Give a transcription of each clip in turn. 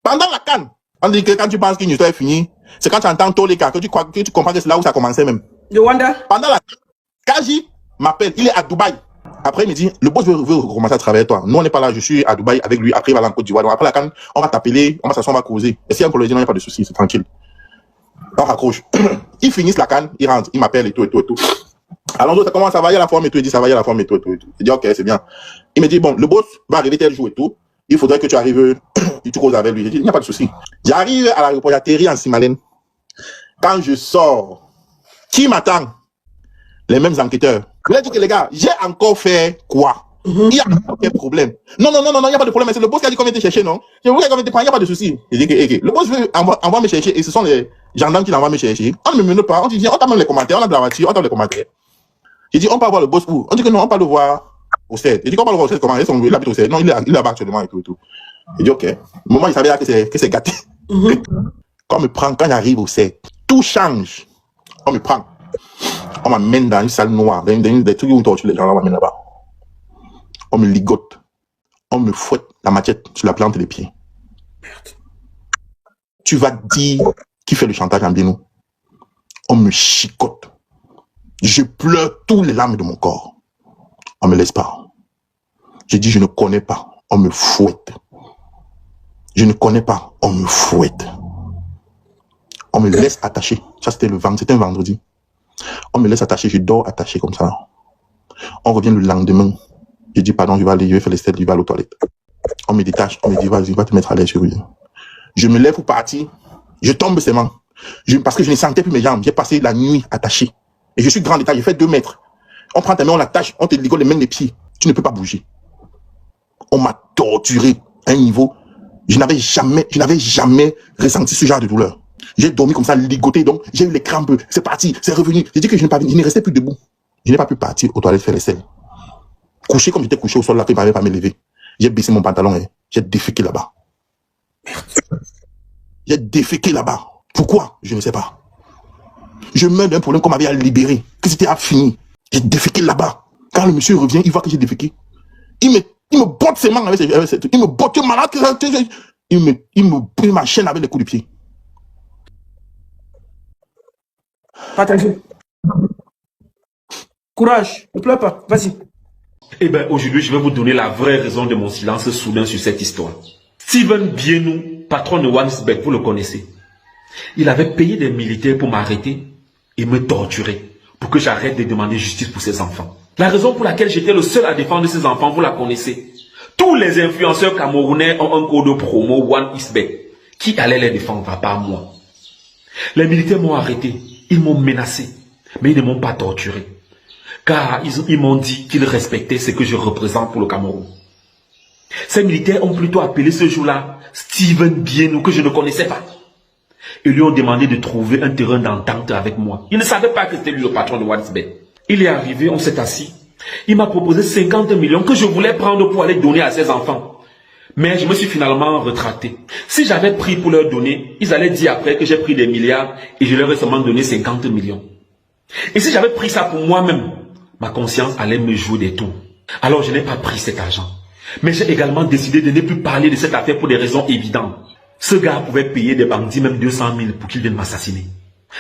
Pendant la canne, on dit que quand tu penses qu'une histoire est finie, c'est quand tu entends Toleka que tu comprends que c'est là où ça a commencé même. De Wanda. Pendant la Kaji m'appelle, il est à Dubaï. Après, il me dit, le boss veut recommencer à travailler avec toi. Nous, on n'est pas là, je suis à Dubaï avec lui. Après, il va aller en Côte d'Ivoire. Donc, après la canne, on va t'appeler, on va s'asseoir, on va causer. Et si on peut lui dire, non, il n'y a pas de souci, c'est tranquille. On raccroche. Ils finissent la canne, ils rentrent, ils m'appellent et tout. Alors, l'autre, comment ça va, il y a la forme et tout. Il dit, ça va, il y a la forme et tout. Il dit, ok, c'est bien. Il me dit, bon, le boss va arriver tel jour et tout. Il faudrait que tu arrives, et tu causes avec lui. J'ai dit, il n'y a pas de souci. J'arrive à l'aéroport, j'atterris en Simalène. Quand je sors, qui m'attend? Les mêmes enquêteurs. Je lui ai dit que les gars, j'ai encore fait quoi? Il y a aucun problème. Non, il n'y a pas de problème. C'est le boss qui a dit qu'on vient te chercher, non? Je voulais qu'on vienne te prendre, il n'y a pas de souci. Il dit que le boss veut envoie me chercher et ce sont les gendarmes qui l'envoient me chercher. On ne me menote pas. On dit, on t'a même les commentaires, on a de la voiture, on t'a les commentaires. J'ai dit, on peut avoir le boss où? On dit que non, on peut le voir au 7. Il dit qu'on peut le voir au 7, comment? Il habite au 7. Non, il est là-bas actuellement et tout. Il dit, ok. Au moment, il savait que c'est gâté. Quand on me prend, quand j'arrive au 7, tout change. On me prend. On m'amène dans une salle noire, dans des trucs où on torture les gens, on m'amène là-bas. On me ligote. On me fouette la machette sur la plante des pieds. Merde. Tu vas dire qui fait le chantage en Bénou. On me chicote. Je pleure tous les larmes de mon corps. On me laisse pas. Je dis, je ne connais pas. On me fouette. Je ne connais pas. On me fouette. On me laisse attacher. Ça, c'était un vendredi. On me laisse attacher. Je dors attaché comme ça. On revient le lendemain. Je dis, pardon, je vais faire les selles, je vais aller aux toilettes. On me détache. On me dit, vas-y, va te mettre à l'aise, chérie. Je me lève pour partir. Je tombe seulement. Parce que je ne sentais plus mes jambes. J'ai passé la nuit attaché. Et je suis grand d'état. J'ai fait 2 mètres. On prend ta main, on l'attache, on te ligote les mains, les pieds. Tu ne peux pas bouger. On m'a torturé à un niveau. Je n'avais jamais ressenti ce genre de douleur. J'ai dormi comme ça, ligoté, donc j'ai eu les crampes. C'est parti, c'est revenu. J'ai dit que je ne restais plus debout. Je n'ai pas pu partir aux toilettes faire les selles. Couché comme j'étais couché au sol là, que je n'arrivais pas à me lever. J'ai baissé mon pantalon et j'ai déféqué là-bas. J'ai déféqué là-bas. Pourquoi? Je ne sais pas. Je meurs d'un problème qu'on m'avait à libérer, que c'était à finir. J'ai déféqué là-bas. Quand le monsieur revient, il voit que j'ai déféqué. Il me botte ses mains avec ses trucs. Il me botte, tu es malade. Il m'enchaîne avec les coups de pied. Attention. Courage, ne pleure pas, vas-y. Eh bien, aujourd'hui, je vais vous donner la vraie raison de mon silence soudain sur cette histoire. Steven Bienou, patron de Wansbeck, vous le connaissez. Il avait payé des militaires pour m'arrêter et me torturer, pour que j'arrête de demander justice pour ses enfants. La raison pour laquelle j'étais le seul à défendre ses enfants, vous la connaissez. Tous les influenceurs camerounais ont un code promo OneIsbeck qui allait les défendre, à part moi. Les militaires m'ont arrêté, ils m'ont menacé, mais ils ne m'ont pas torturé. Car ils m'ont dit qu'ils respectaient ce que je représente pour le Cameroun. Ces militaires ont plutôt appelé ce jour-là Steven Bienou, que je ne connaissais pas. Ils lui ont demandé de trouver un terrain d'entente avec moi. Il ne savait pas que c'était lui le patron de WhatsApp. Il est arrivé, on s'est assis. Il m'a proposé 50 millions que je voulais prendre pour aller donner à ses enfants. Mais je me suis finalement retracté. Si j'avais pris pour leur donner, ils allaient dire après que j'ai pris des milliards et je leur ai seulement donné 50 millions. Et si j'avais pris ça pour moi-même, ma conscience allait me jouer des tours. Alors je n'ai pas pris cet argent. Mais j'ai également décidé de ne plus parler de cette affaire pour des raisons évidentes. Ce gars pouvait payer des bandits même 200 000 pour qu'ils viennent m'assassiner.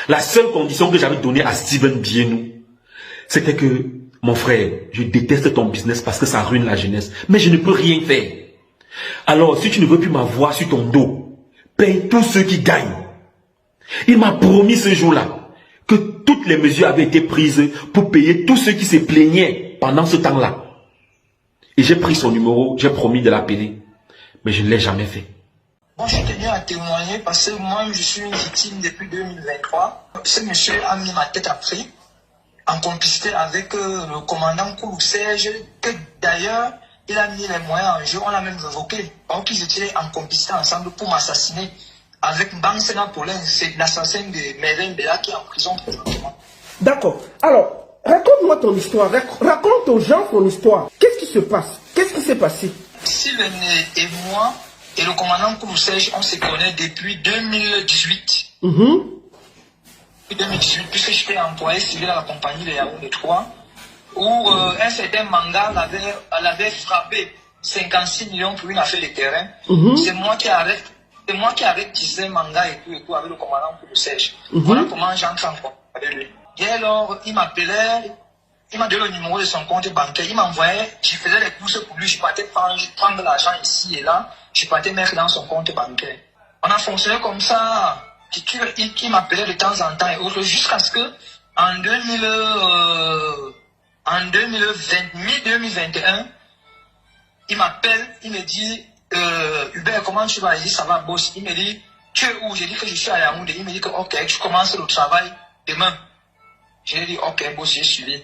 La seule condition que j'avais donnée à Steven Bienou, c'était que, mon frère, je déteste ton business parce que ça ruine la jeunesse, mais je ne peux rien faire. Alors, si tu ne veux plus m'avoir sur ton dos, paye tous ceux qui gagnent. Il m'a promis ce jour-là que toutes les mesures avaient été prises pour payer tous ceux qui se plaignaient pendant ce temps-là. Et j'ai pris son numéro, j'ai promis de l'appeler, mais je ne l'ai jamais fait. Moi, je tenais à témoigner parce que moi, je suis une victime depuis 2023. Ce monsieur a mis ma tête à prix en complicité avec le commandant Koulou Serge, que d'ailleurs, il a mis les moyens en jeu, on l'a même révoqué. Donc, ils étaient en complicité ensemble pour m'assassiner. Avec Bansena Paulin, c'est l'assassin de Merlin Bella qui est en prison présentement. D'accord. Alors, raconte-moi ton histoire. Raconte aux gens ton histoire. Qu'est-ce qui se passe? Qu'est-ce qui s'est passé? Sylvain et moi, et le commandant Koulou Serge, on se connaît depuis 2018. 2018, puisque j'étais employé civil à la compagnie de Yaoundé 3, où un certain manga l'avait frappé 56 millions pour une affaire de terrain. C'est moi qui arrête C'est moi qui avais tissé manga et tout avec le commandant pour le siège. Voilà comment j'entre en contact avec lui. Et alors, il m'appelait, il m'a donné le numéro de son compte bancaire, il m'envoyait, je faisais les courses pour lui, je partais prendre l'argent ici et là, je partais mettre dans son compte bancaire. On a fonctionné comme ça, il m'appelait de temps en temps et autres, jusqu'à ce que en 2021, il m'appelle, il me dit, Hubert, comment tu vas? Il dit, ça va, boss. Il me dit, tu es où? J'ai dit que je suis à Yaoundé. Il me dit que, ok, tu commences le travail demain. J'ai dit, ok, boss, j'ai suivi.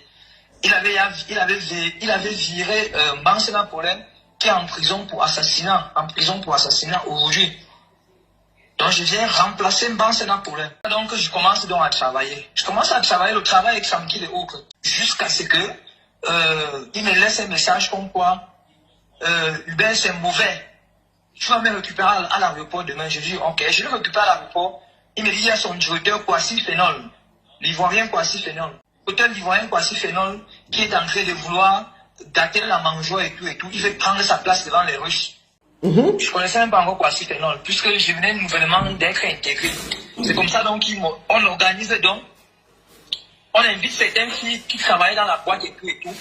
Il avait viré Bansena Polem, qui est en prison pour assassinat, aujourd'hui. Donc, je viens remplacer Bansena Polem. Donc, je commence donc à travailler. Le travail est tranquille et autres. Jusqu'à ce que, il me laisse un message comme quoi, Hubert, c'est mauvais. Tu vas me récupérer à l'aéroport demain. Je dis, ok, je le récupère à l'aéroport. Il me dit, il y a son directeur Kwasi Phénol, l'Ivoirien Kwasi Phénol. L'hôtel l'Ivoirien Kwasi Phénol, qui est en train de vouloir gâter la mangeoire et tout. Il veut prendre sa place devant les Russes. Je connaissais même pas encore Kwasi Phénol, puisque je venais nouvellement d'être intégré. C'est comme ça, donc, on organise donc. On invite certaines filles qui travaillent dans la boîte et tout.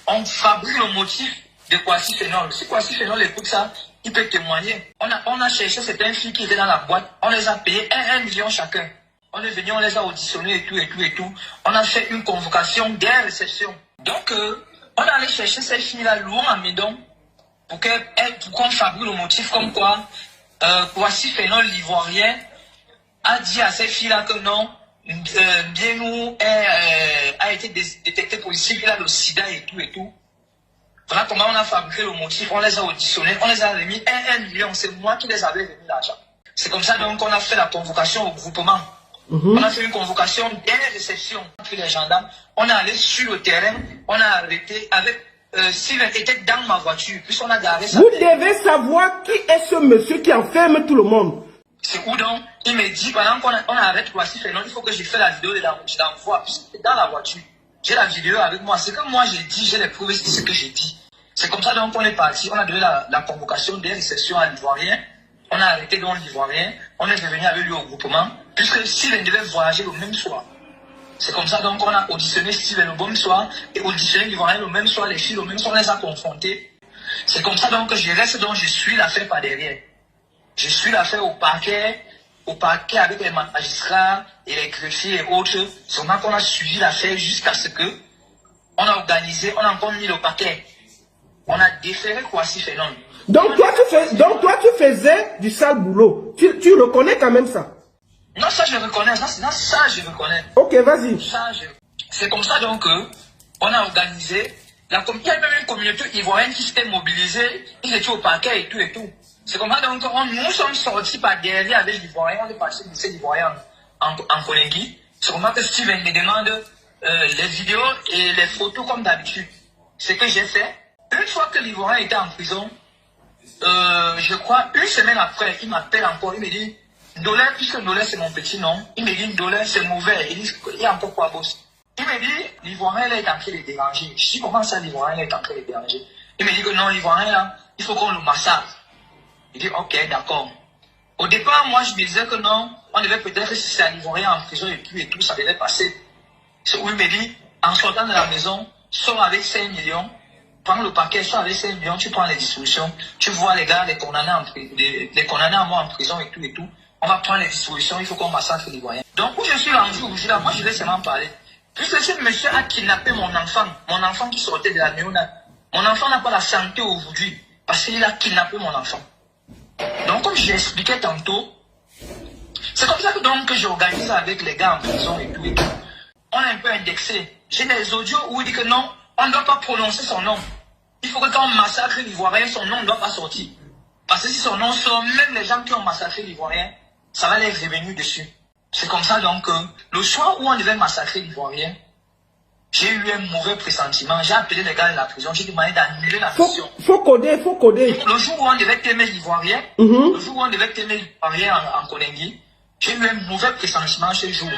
On fabrique le motif de Kwasi Phénol. Si Kwasi Phénol écoute ça, il peut témoigner. On a cherché certaines filles qui étaient dans la boîte. On les a payé 1 million chacun. On est venu, on les a auditionnés et tout. On a fait une convocation dès réception. Donc, on est allé chercher ces filles-là loin à Médon pour qu'on fabrique le motif comme quoi Kwasi Phénol, l'Ivoirien, a dit à ces filles-là que non, Bienou a été détecté positif, il a le sida et tout. Voilà comment on a fabriqué le motif, on les a auditionnés, on les a remis 1 million, c'est moi qui les avais remis l'argent. C'est comme ça donc qu'on a fait la convocation au groupement. On a fait une convocation dès la réception, puis les gendarmes, on est allé sur le terrain, on a arrêté avec Sylvain était dans ma voiture, puisqu'on a garé ça. Vous devez savoir qui est ce monsieur qui enferme tout le monde. C'est où donc? Il me dit, pendant qu'on arrête Kwasi Phénol, il faut que je fasse la vidéo de l'envoi, puisque dans la voiture. J'ai la vidéo avec moi. C'est que moi j'ai dit, j'ai les preuves de ce que j'ai dit. C'est comme ça donc qu'on est parti. On a donné la convocation des réceptions à l'Ivoirien. On a arrêté donc l'Ivoirien. On est revenu avec lui au groupement. Puisque Steven devait voyager le même soir. C'est comme ça donc qu'on a auditionné Steven le même soir. Et auditionné l'Ivoirien le même soir. Les filles le même soir, on les a confrontés. C'est comme ça donc que je reste donc je suis l'affaire par derrière. Je suis l'affaire au parquet avec les magistrats et les greffiers et autres. C'est vraiment qu'on a suivi l'affaire jusqu'à ce que on a organisé, on a encore mis le paquet. On a déféré Kwasi Phénol. Donc toi tu faisais du sale boulot. Tu reconnais quand même ça? Non, ça je reconnais. Ça je reconnais. Ok, vas-y. C'est comme ça donc on a organisé. Il y a même une communauté ivoirienne qui s'était mobilisée. Ils étaient au paquet et tout. C'est comme ça donc nous sommes sortis par derrière avec l'Ivoirien. On est parti du lycée d'Ivoirien en Koningui. C'est comme ça que Steven me demande les vidéos et les photos comme d'habitude. Ce que j'ai fait, une fois que l'Ivoirien était en prison, je crois une semaine après, il m'appelle encore, il me dit, Ndolé, puisque Ndolé c'est mon petit nom, il me dit Ndolé c'est mauvais, il dit, il y a encore quoi boss. Il me dit, l'Ivoirien est en train de déranger. Je dis, comment ça l'Ivoirien est en train de déranger? Il me dit que non, l'Ivoirien là, il faut qu'on le massacre. Il dit, ok, d'accord. Au départ, moi je me disais que non, on devait peut-être, si c'est un Ivoirien en prison et tout, ça devait passer. C'est où il me dit, en sortant de la maison, sors avec 5 millions, prends le paquet, sors avec 5 millions, tu prends les dispositions, tu vois les gars, les condamnés à mort en prison et tout. On va prendre les dispositions, il faut qu'on massacre l'Ivoirien. Donc, où je suis rendu aujourd'hui là, moi je vais seulement parler. Puisque ce monsieur a kidnappé mon enfant qui sortait de la néonate. Mon enfant n'a pas la santé aujourd'hui, parce qu'il a kidnappé mon enfant. Donc, comme je l'expliquais tantôt, c'est comme ça que donc j'organise avec les gars en prison et tout. On a un peu indexé. J'ai des audios où il dit que non, on ne doit pas prononcer son nom. Il faut que quand on massacre l'Ivoirien, son nom ne doit pas sortir. Parce que si son nom sort, même les gens qui ont massacré l'Ivoirien, ça va les revenir dessus. C'est comme ça donc le soir où on devait massacrer l'Ivoirien, j'ai eu un mauvais pressentiment. J'ai appelé les gars de la prison, j'ai demandé d'annuler la mission. Faut coder. Le jour où on devait t'aimer l'Ivoirien, en Koningui, j'ai eu un mauvais pressentiment ce jour.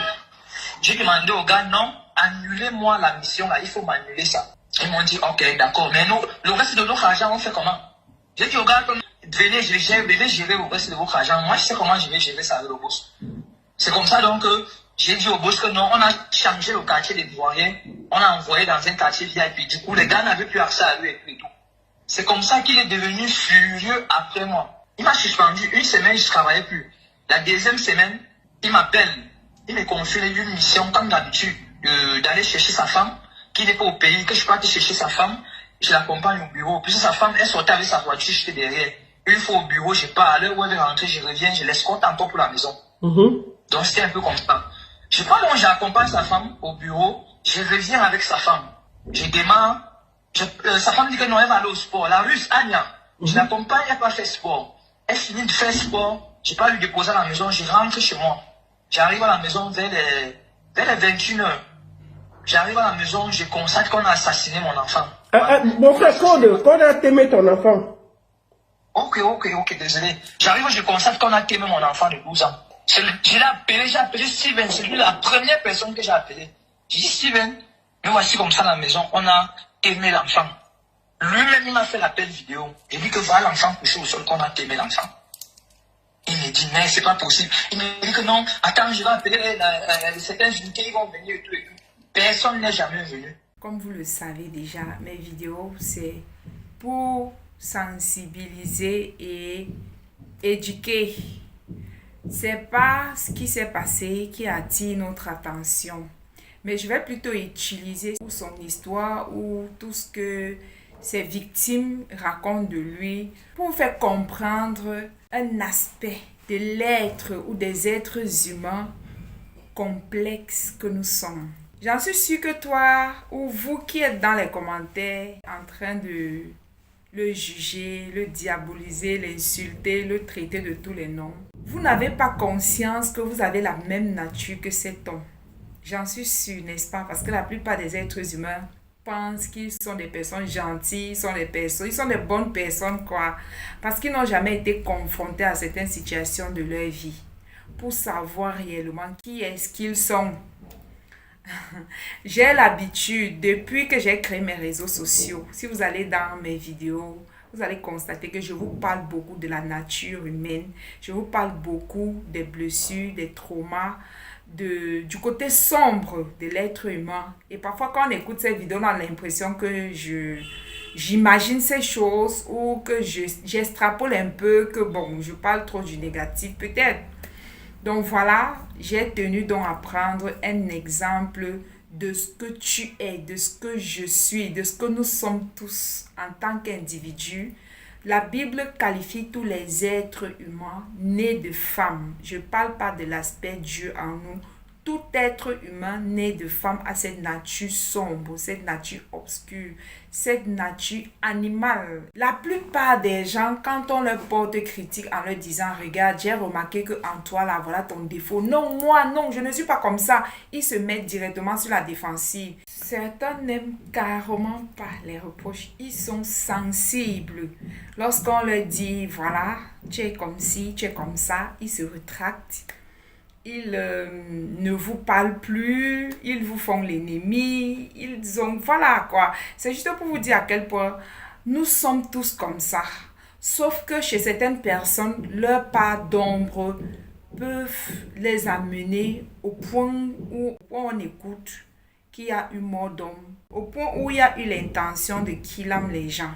J'ai demandé aux gars, non, annulez-moi la mission là, il faut m'annuler ça. Ils m'ont dit, ok, d'accord, mais nous, le reste de notre argent, on fait comment? J'ai dit aux gars, venez gérer le reste de votre argent. Moi, je sais comment je vais gérer ça avec le boss. C'est comme ça donc que j'ai dit au boss que non, on a changé le quartier des Ivoiriens, on a envoyé dans un quartier VIP. Du coup, les gars n'avaient plus accès à lui et tout. C'est comme ça qu'il est devenu furieux après moi. Il m'a suspendu. Une semaine, je ne travaillais plus. La deuxième semaine, il m'appelle. Il me confie une mission, comme d'habitude, d'aller chercher sa femme, qui n'est pas au pays, que je peux aller chercher sa femme. Je l'accompagne au bureau. Puis sa femme, elle sortait avec sa voiture, j'étais derrière. Une fois au bureau, je pars. À l'heure où elle est rentrée, je reviens, je l'escorte encore pour la maison. Donc c'était un peu comme ça. Je prends donc, j'accompagne sa femme au bureau, je reviens avec sa femme. Je démarre. Sa femme dit que non, elle va aller au sport. La Russe, Anya, je l'accompagne, elle va faire sport. Elle finit de faire sport, je pas lui déposer à la maison, je rentre chez moi. J'arrive à la maison vers les 21h. J'arrive à la maison, je constate qu'on a assassiné mon enfant. Mon frère, qu'on a témé ton enfant. Ok, désolé. J'arrive, je constate qu'on a témé mon enfant de 12 ans. J'ai appelé Steven, c'est lui la première personne que j'ai appelée. J'ai dit Steven, nous voici comme ça à la maison, on a témé l'enfant. Lui-même, il m'a fait l'appel vidéo. Il dit que voilà l'enfant couché au sol qu'on a témé l'enfant. Il me dit, mais c'est pas possible. Il me dit que non, attends, je vais appeler certains unités, ils vont venir et tout et tout. Personne n'est jamais venu. Comme vous le savez déjà, mes vidéos, c'est pour sensibiliser et éduquer. C'est pas ce qui s'est passé qui attire notre attention. Mais je vais plutôt utiliser son histoire ou tout ce que ses victimes racontent de lui pour faire comprendre un aspect de l'être ou des êtres humains complexes que nous sommes. J'en suis sûre que toi ou vous qui êtes dans les commentaires en train de le juger, le diaboliser, l'insulter, le traiter de tous les noms, vous n'avez pas conscience que vous avez la même nature que cet homme. J'en suis sûre, n'est-ce pas? Parce que la plupart des êtres humains pensent qu'ils sont des personnes gentilles, ils sont des bonnes personnes, quoi. Parce qu'ils n'ont jamais été confrontés à certaines situations de leur vie pour savoir réellement qui est-ce qu'ils sont. J'ai l'habitude, depuis que j'ai créé mes réseaux sociaux, si vous allez dans mes vidéos, vous allez constater que je vous parle beaucoup de la nature humaine. Je vous parle beaucoup des blessures, des traumas, du côté sombre de l'être humain. Et parfois, quand on écoute ces vidéos, on a l'impression que j'imagine ces choses ou que j'extrapole un peu, que bon, je parle trop du négatif, peut-être. Donc voilà, j'ai tenu donc à prendre un exemple de ce que tu es, de ce que je suis, de ce que nous sommes tous en tant qu'individus. La Bible qualifie tous les êtres humains nés de femmes. Je ne parle pas de l'aspect Dieu en nous. Tout être humain né de femme a cette nature sombre, cette nature obscure, cette nature animale. La plupart des gens, quand on leur porte critique en leur disant « Regarde, j'ai remarqué qu'en toi, là, voilà ton défaut. Non, moi, non, je ne suis pas comme ça. » Ils se mettent directement sur la défensive. Certains n'aiment carrément pas les reproches. Ils sont sensibles. Lorsqu'on leur dit « Voilà, tu es comme ci, tu es comme ça », ils se rétractent. Ils ne vous parlent plus, ils vous font l'ennemi, voilà quoi. C'est juste pour vous dire à quel point nous sommes tous comme ça. Sauf que chez certaines personnes, leur part d'ombre peuvent les amener au point où on écoute qu'il y a eu mort d'homme, au point où il y a eu l'intention de killer les gens.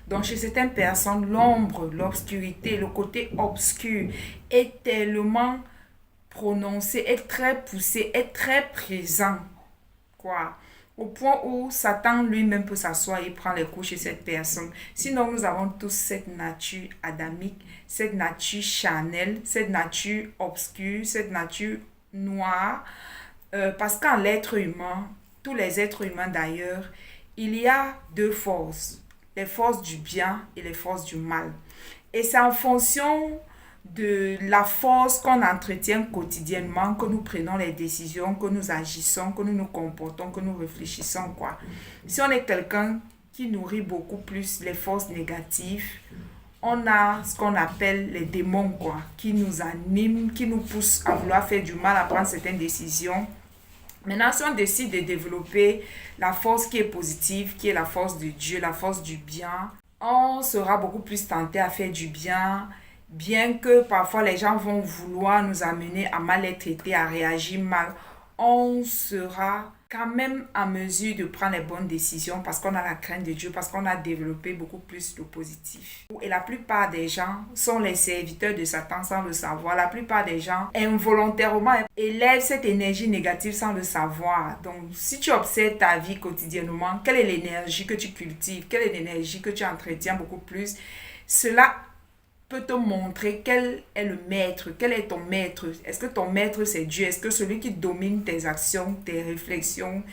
Donc chez certaines personnes, l'ombre, l'obscurité, le côté obscur est tellement prononcé, est très poussé, est très présent, quoi. Au point où Satan lui-même peut s'asseoir et prendre les coups chez cette personne. Sinon, nous avons tous cette nature adamique, cette nature charnelle, cette nature obscure, cette nature noire. Parce qu'en l'être humain, tous les êtres humains d'ailleurs, il y a deux forces. Les forces du bien et les forces du mal. Et c'est en fonction de la force qu'on entretient quotidiennement, que nous prenons les décisions, que nous agissons, que nous nous comportons, que nous réfléchissons, quoi. Si on est quelqu'un qui nourrit beaucoup plus les forces négatives, on a ce qu'on appelle les démons, quoi, qui nous animent, qui nous poussent à vouloir faire du mal, à prendre certaines décisions. Maintenant, si on décide de développer la force qui est positive, qui est la force de Dieu, la force du bien, on sera beaucoup plus tenté à faire du bien, bien que parfois les gens vont vouloir nous amener à mal être traités, à réagir mal. On sera quand même en mesure de prendre les bonnes décisions parce qu'on a la crainte de Dieu, parce qu'on a développé beaucoup plus de positif. Et la plupart des gens sont les serviteurs de Satan sans le savoir. La plupart des gens involontairement élèvent cette énergie négative sans le savoir. Donc, si tu observes ta vie quotidiennement, quelle est l'énergie que tu cultives, quelle est l'énergie que tu entretiens beaucoup plus, cela peut te montrer quel est le maître, quel est ton maître. Est-ce que ton maître c'est Dieu? Est-ce que celui qui domine tes actions, tes réflexions,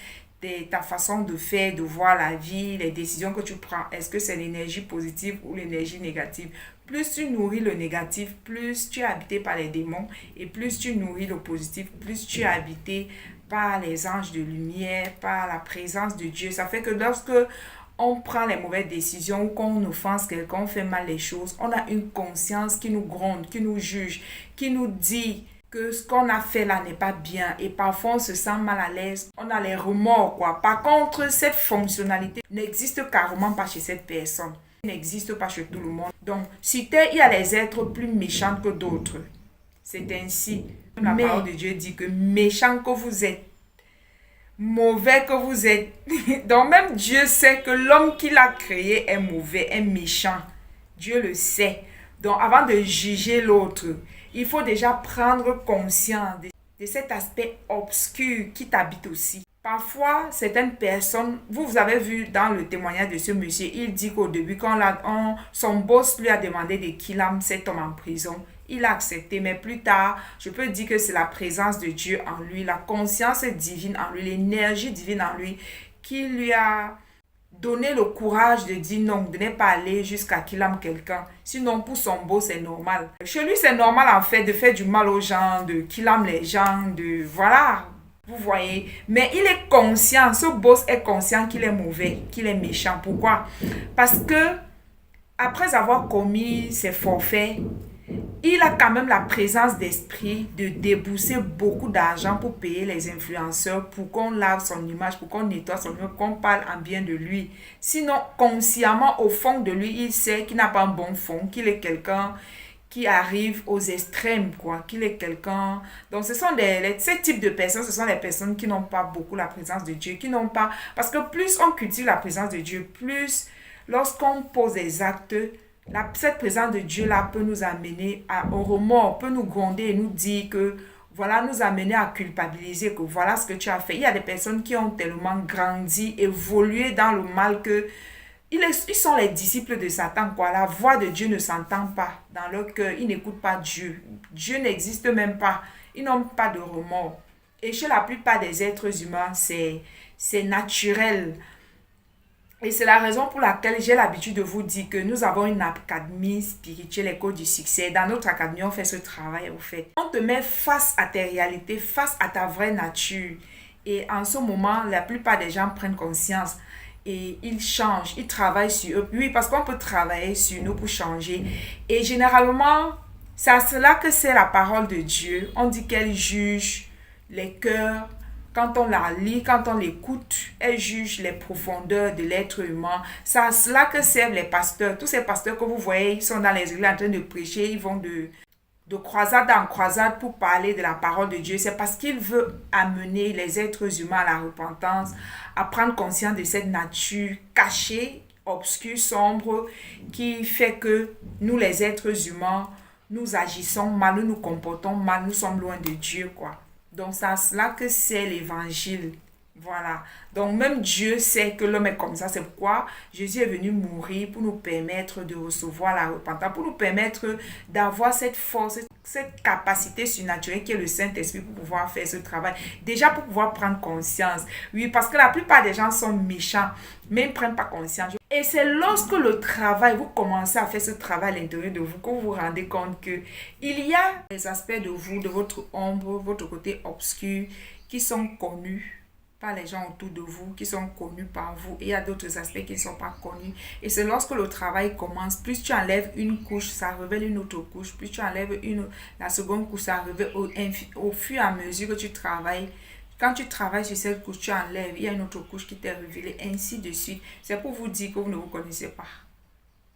ta façon de faire, de voir la vie, les décisions que tu prends, est-ce que c'est l'énergie positive ou l'énergie négative? Plus tu nourris le négatif, plus tu es habité par les démons, et plus tu nourris le positif, plus tu es habité par les anges de lumière, par la présence de Dieu. Ça fait que lorsque on prend les mauvaises décisions ou qu'on offense quelqu'un, on fait mal les choses, on a une conscience qui nous gronde, qui nous juge, qui nous dit que ce qu'on a fait là n'est pas bien et parfois on se sent mal à l'aise, on a les remords quoi. Par contre, cette fonctionnalité n'existe carrément pas chez cette personne, n'existe pas chez tout le monde. Donc, sur terre, il y a les êtres plus méchants que d'autres. C'est ainsi. La parole de Dieu dit que méchant que vous êtes, mauvais que vous êtes. Donc même Dieu sait que l'homme qui l'a créé est mauvais, est méchant. Dieu le sait. Donc avant de juger l'autre, il faut déjà prendre conscience de cet aspect obscur qui t'habite aussi. Parfois, certaines personnes, vous avez vu dans le témoignage de ce monsieur, il dit qu'au début, quand son boss lui a demandé de qu'il ait cet homme en prison, il a accepté, mais plus tard, je peux dire que c'est la présence de Dieu en lui, la conscience divine en lui, l'énergie divine en lui, qui lui a donné le courage de dire non, de ne pas aller jusqu'à qu'il aime quelqu'un. Sinon, pour son boss, c'est normal. Chez lui, c'est normal en fait de faire du mal aux gens, de qu'il aime les gens, de voilà. Vous voyez, mais il est conscient, ce boss est conscient qu'il est mauvais, qu'il est méchant. Pourquoi? Parce que après avoir commis ses forfaits, il a quand même la présence d'esprit de débourser beaucoup d'argent pour payer les influenceurs, pour qu'on lave son image, pour qu'on nettoie son image, qu'on parle en bien de lui. Sinon, consciemment, au fond de lui, il sait qu'il n'a pas un bon fond, qu'il est quelqu'un qui arrive aux extrêmes, quoi, qu'il est quelqu'un... Donc, ce sont ce type de personnes, ce sont les personnes qui n'ont pas beaucoup la présence de Dieu, qui n'ont pas... Parce que plus on cultive la présence de Dieu, plus lorsqu'on pose des actes, cette présence de Dieu-là peut nous amener au remords, peut nous gronder et nous dire que, voilà, nous amener à culpabiliser, que voilà ce que tu as fait. Il y a des personnes qui ont tellement grandi, évolué dans le mal que ils sont les disciples de Satan, quoi. La voix de Dieu ne s'entend pas dans leur cœur. Ils n'écoutent pas Dieu. Dieu n'existe même pas. Ils n'ont pas de remords. Et chez la plupart des êtres humains, c'est naturel. Et c'est la raison pour laquelle j'ai l'habitude de vous dire que nous avons une académie spirituelle, École du succès. Dans notre académie, on fait ce travail, au fait. On te met face à tes réalités, face à ta vraie nature. Et en ce moment, la plupart des gens prennent conscience. Et ils changent, ils travaillent sur eux. Oui, parce qu'on peut travailler sur nous pour changer. Et généralement, c'est à cela que c'est la parole de Dieu. On dit qu'elle juge les cœurs. Quand on la lit, quand on l'écoute, elle juge les profondeurs de l'être humain. C'est à cela que servent les pasteurs. Tous ces pasteurs que vous voyez, ils sont dans les églises en train de prêcher. Ils vont de croisade en croisade pour parler de la parole de Dieu. C'est parce qu'il veut amener les êtres humains à la repentance, à prendre conscience de cette nature cachée, obscure, sombre, qui fait que nous, les êtres humains, nous agissons mal, nous nous comportons mal, nous sommes loin de Dieu, quoi. Donc, c'est à cela que c'est l'évangile. Voilà. Donc, même Dieu sait que l'homme est comme ça. C'est pourquoi Jésus est venu mourir pour nous permettre de recevoir la repentance, pour nous permettre d'avoir cette force, cette capacité surnaturelle qui est le Saint-Esprit pour pouvoir faire ce travail. Déjà, pour pouvoir prendre conscience. Oui, parce que la plupart des gens sont méchants, mais ils ne prennent pas conscience. Et c'est lorsque le travail, vous commencez à faire ce travail à l'intérieur de vous, que vous vous rendez compte que il y a des aspects de vous, de votre ombre, votre côté obscur, qui sont connus par les gens autour de vous, qui sont connus par vous. Et il y a d'autres aspects qui ne sont pas connus. Et c'est lorsque le travail commence, plus tu enlèves une couche, ça révèle une autre couche. Plus tu enlèves la seconde couche, ça révèle au fur et à mesure que tu travailles. Quand tu travailles sur cette couche, tu enlèves, il y a une autre couche qui t'est révélée, ainsi de suite. C'est pour vous dire que vous ne vous connaissez pas.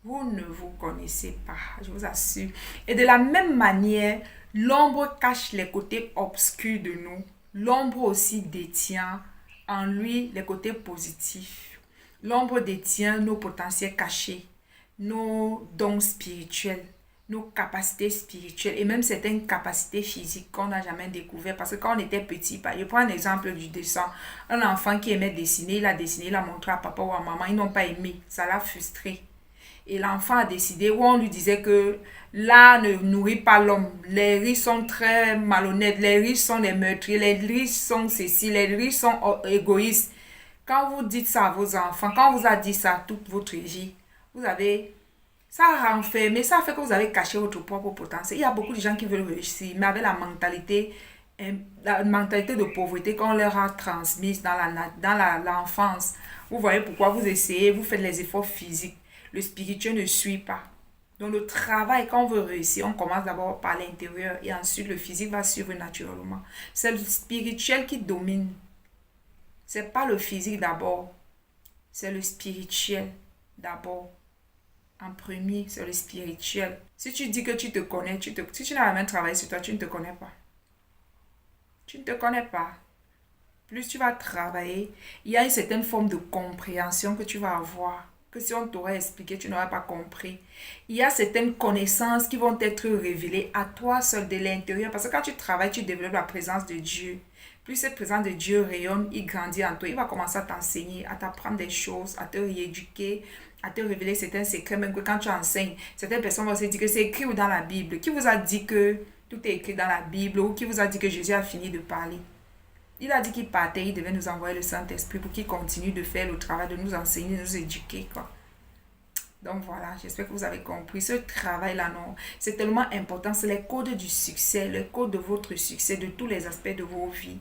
Vous ne vous connaissez pas, je vous assure. Et de la même manière, l'ombre cache les côtés obscurs de nous. L'ombre aussi détient en lui les côtés positifs. L'ombre détient nos potentiels cachés, nos dons spirituels, nos capacités spirituelles et même certaines capacités physiques qu'on n'a jamais découvertes. Parce que quand on était petit, je prends un exemple du dessin. Un enfant qui aimait dessiner, il a montré à papa ou à maman, ils n'ont pas aimé, ça l'a frustré. Et l'enfant a décidé, où on lui disait que l'art ne nourrit pas l'homme. Les riches sont très malhonnêtes, les riches sont des meurtriers, les riches sont ceci, les riches sont égoïstes. Quand vous dites ça à vos enfants, quand on vous a dit ça toute votre vie, vous avez... Ça a renfermé, ça a fait que vous avez caché votre propre potentiel. Il y a beaucoup de gens qui veulent réussir, mais avec la mentalité de pauvreté qu'on leur a transmise dans l'enfance. Vous voyez pourquoi vous essayez, vous faites les efforts physiques. Le spirituel ne suit pas. Donc le travail, quand on veut réussir, on commence d'abord par l'intérieur et ensuite le physique va suivre naturellement. C'est le spirituel qui domine. C'est pas le physique d'abord. C'est le spirituel d'abord. En premier, c'est le spirituel. Si tu dis que tu te connais, si tu n'as jamais travaillé sur toi, tu ne te connais pas. Tu ne te connais pas. Plus tu vas travailler, il y a une certaine forme de compréhension que tu vas avoir. Que si on t'aurait expliqué, tu n'aurais pas compris. Il y a certaines connaissances qui vont être révélées à toi seul de l'intérieur. Parce que quand tu travailles, tu développes la présence de Dieu. Plus cette présence de Dieu rayonne, il grandit en toi. Il va commencer à t'enseigner, à t'apprendre des choses, à te rééduquer, à te révéler certains secrets. Même que quand tu enseignes, certaines personnes vont se dire que c'est écrit dans la Bible. Qui vous a dit que tout est écrit dans la Bible? Ou qui vous a dit que Jésus a fini de parler? Il a dit qu'il partait, il devait nous envoyer le Saint-Esprit pour qu'il continue de faire le travail, de nous enseigner, de nous éduquer, quoi. Donc voilà, j'espère que vous avez compris. Ce travail-là, non, c'est tellement important. C'est les codes du succès, les codes de votre succès, de tous les aspects de vos vies.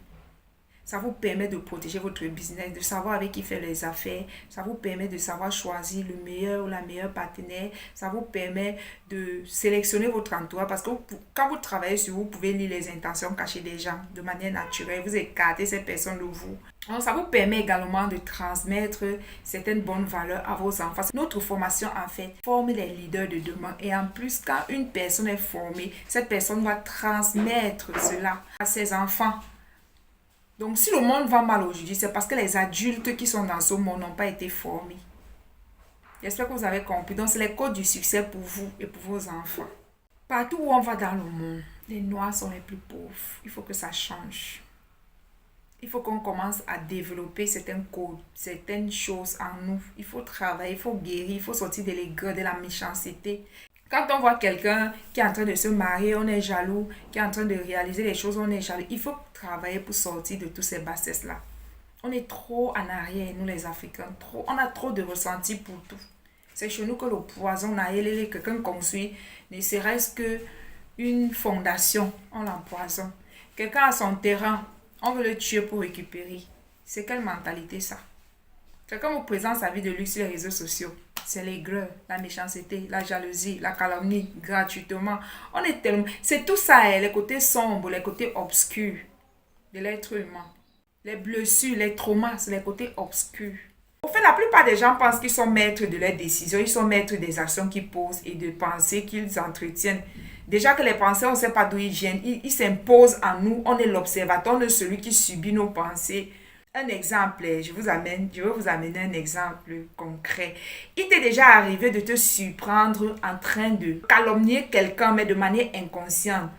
Ça vous permet de protéger votre business, de savoir avec qui faire les affaires. Ça vous permet de savoir choisir le meilleur ou la meilleure partenaire. Ça vous permet de sélectionner votre entourage. Parce que quand vous travaillez sur vous, vous pouvez lire les intentions cachées des gens de manière naturelle. Vous écartez ces personnes de vous. Donc, ça vous permet également de transmettre certaines bonnes valeurs à vos enfants. Notre formation, en fait, forme les leaders de demain. Et en plus, quand une personne est formée, cette personne va transmettre cela à ses enfants. Donc, si le monde va mal aujourd'hui, c'est parce que les adultes qui sont dans ce monde n'ont pas été formés. J'espère que vous avez compris. Donc, c'est les codes du succès pour vous et pour vos enfants. Partout où on va dans le monde, les Noirs sont les plus pauvres. Il faut que ça change. Il faut qu'on commence à développer certains codes, certaines choses en nous. Il faut travailler, il faut guérir, il faut sortir de l'aigreur, de la méchanceté. Quand on voit quelqu'un qui est en train de se marier, on est jaloux. Qui est en train de réaliser les choses, on est jaloux. Il faut travailler pour sortir de toutes ces bassesses-là. On est trop en arrière, nous les Africains. On a trop de ressenti pour tout. C'est chez nous que le poison, quelqu'un construit, ne serait-ce qu'une fondation, on l'empoisonne. Quelqu'un a son terrain, on veut le tuer pour récupérer. C'est quelle mentalité ça? Quelqu'un vous présente sa vie de luxe sur les réseaux sociaux. C'est l'aigreur, la méchanceté, la jalousie, la calomnie, gratuitement. On est tellement... C'est tout ça, les côtés sombres, les côtés obscurs de l'être humain. Les blessures, les traumas, c'est les côtés obscurs. Au fait, la plupart des gens pensent qu'ils sont maîtres de leurs décisions, ils sont maîtres des actions qu'ils posent et des pensées qu'ils entretiennent. Déjà que les pensées, on ne sait pas d'où ils viennent, ils s'imposent en nous, on est l'observateur, on est celui qui subit nos pensées. Un exemple, je vais vous amener un exemple concret. Il t'est déjà arrivé de te surprendre en train de calomnier quelqu'un, mais de manière inconsciente.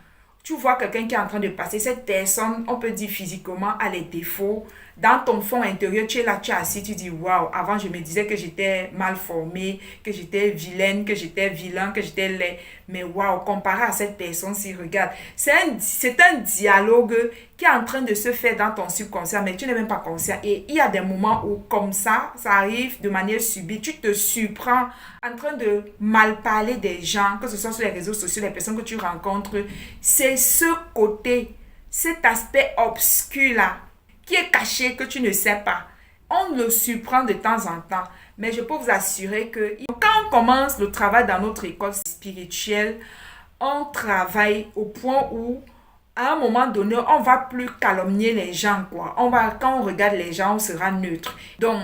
Tu vois quelqu'un qui est en train de passer, cette personne, on peut dire physiquement, a les défauts. Dans ton fond intérieur, tu es là, tu es assis, tu dis waouh, avant je me disais que j'étais mal formée, que j'étais vilaine, que j'étais vilain, que j'étais laid. Mais waouh, comparé à cette personne-ci, regarde, c'est un dialogue qui est en train de se faire dans ton subconscient, mais tu n'es même pas conscient. Et il y a des moments où, comme ça arrive de manière subite, tu te surprends en train de mal parler des gens, que ce soit sur les réseaux sociaux, les personnes que tu rencontres. C'est ce côté, cet aspect obscur-là, qui est caché, que tu ne sais pas. On le surprend de temps en temps. Mais je peux vous assurer que quand on commence le travail dans notre école spirituelle, on travaille au point où, à un moment donné, on ne va plus calomnier les gens, quoi. Quand on regarde les gens, on sera neutre. Donc,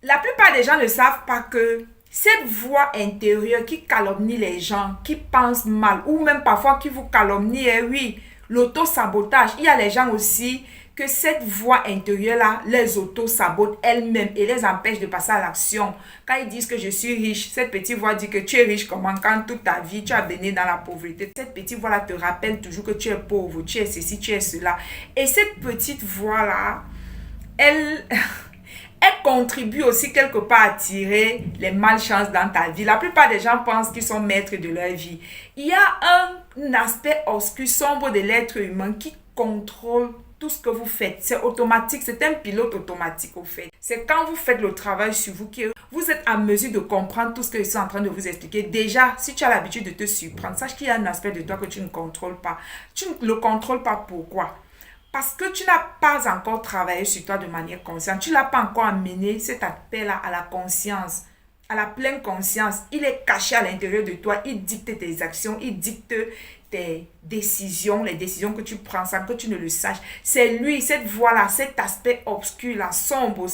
la plupart des gens ne savent pas que Cette voix intérieure qui calomnie les gens, qui pense mal, ou même parfois qui vous calomnie, oui, l'auto-sabotage. Il y a les gens aussi que cette voix intérieure-là les auto-sabote elles-mêmes et les empêche de passer à l'action. Quand ils disent que je suis riche, cette petite voix dit que tu es riche comment quand toute ta vie tu as baigné dans la pauvreté. Cette petite voix-là te rappelle toujours que tu es pauvre, tu es ceci, tu es cela. Et cette petite voix-là, elle contribue aussi quelque part à tirer les malchances dans ta vie. La plupart des gens pensent qu'ils sont maîtres de leur vie. Il y a un aspect obscur, sombre de l'être humain qui contrôle tout ce que vous faites. C'est automatique, c'est un pilote automatique au fait. C'est quand vous faites le travail sur vous que vous êtes en mesure de comprendre tout ce que je suis en train de vous expliquer. Déjà, si tu as l'habitude de te surprendre, sache qu'il y a un aspect de toi que tu ne contrôles pas. Tu ne le contrôles pas, pourquoi? Parce que tu n'as pas encore travaillé sur toi de manière consciente. Tu ne l'as pas encore amené cet appel-là à la conscience, à la pleine conscience. Il est caché à l'intérieur de toi. Il dicte tes actions, il dicte tes décisions, les décisions que tu prends sans que tu ne le saches. C'est lui, cette voix-là, cet aspect obscur, là, sombre,